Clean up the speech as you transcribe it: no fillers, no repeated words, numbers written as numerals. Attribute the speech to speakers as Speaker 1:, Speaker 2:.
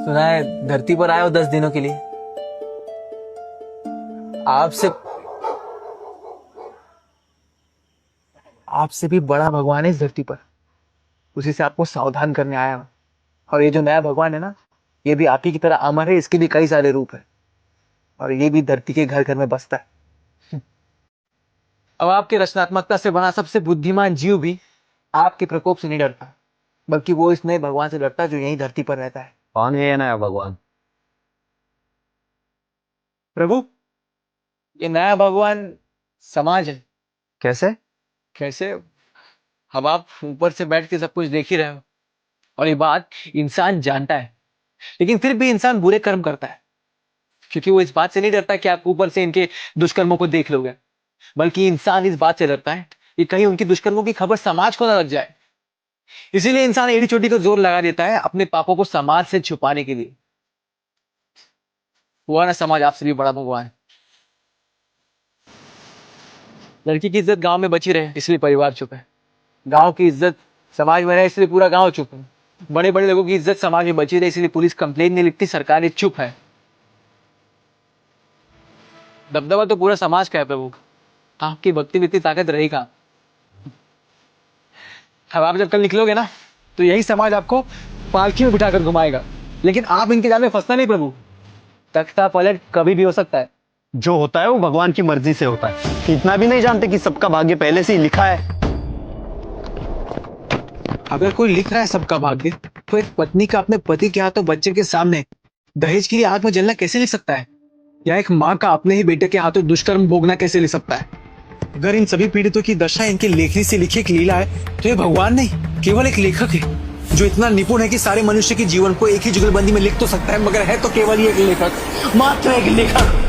Speaker 1: सुना है धरती पर आए हो 10 दिनों के लिए। आपसे भी बड़ा भगवान है इस धरती पर, उसी से आपको सावधान करने आया हूं। और ये जो नया भगवान है ना, ये भी आप ही की तरह अमर है, इसके भी कई सारे रूप है और ये भी धरती के घर घर में बसता है। अब आपकी रचनात्मकता से बना सबसे बुद्धिमान जीव भी आपके प्रकोप से नहीं डरता, बल्कि वो इस नए भगवान से डरता है जो यही धरती पर रहता है।
Speaker 2: कौन है ये नया भगवान?
Speaker 1: प्रभु, ये नया भगवान समाज है।
Speaker 2: कैसे?
Speaker 1: कैसे? अब आप ऊपर से बैठ के सब कुछ देख ही रहे हो, और ये बात इंसान जानता है, लेकिन फिर भी इंसान बुरे कर्म करता है, क्योंकि वो इस बात से नहीं डरता कि आप ऊपर से इनके दुष्कर्मों को देख लोगे, बल्कि इंसान इस बात से डरता है कि कहीं उनकी दुष्कर्मों की खबर समाज को ना लग जाए। इसीलिए इंसान एड़ी चोटी को जोर लगा देता है अपने पापों को समाज से छुपाने के लिए। हुआ ना समाज आपसे भी बड़ा भगवान है। लड़की की इज्जत गांव में बची रहे इसलिए परिवार चुप है, गांव की इज्जत समाज में रहे इसलिए पूरा गांव चुप है, बड़े बड़े लोगों की इज्जत समाज में बची रहे इसलिए पुलिस कंप्लेन नहीं लिखती, सरकार चुप है। दबदबा तो पूरा समाज का है प्रभु, आपकी भक्ति में इतनी ताकत रही कहां। अब आप जब कल निकलोगे ना, तो यही समाज आपको पालकी में बिठाकर घुमाएगा, लेकिन आप इनके जाल में फंसना नहीं प्रभु। तख्ता पलट कभी भी हो सकता है।
Speaker 2: जो होता है वो भगवान की मर्जी से होता है। इतना भी नहीं जानते कि सबका भाग्य पहले से ही लिखा है।
Speaker 1: अगर कोई लिख रहा है सबका भाग्य, तो एक पत्नी का अपने पति के हाथों बच्चे के सामने दहेज के लिए आग में जलना कैसे लिख सकता है, या एक माँ का अपने ही बेटे के हाथों दुष्कर्म भोगना कैसे लिख सकता है। अगर इन सभी पीड़ितों की दशा इनकी लेखनी से लिखी एक लीला है, तो ये भगवान नहीं केवल एक लेखक है, जो इतना निपुण है कि सारे मनुष्य के जीवन को एक ही जुगलबंदी में लिख तो सकता है, मगर है तो केवल ही एक लेखक, मात्र एक लेखक।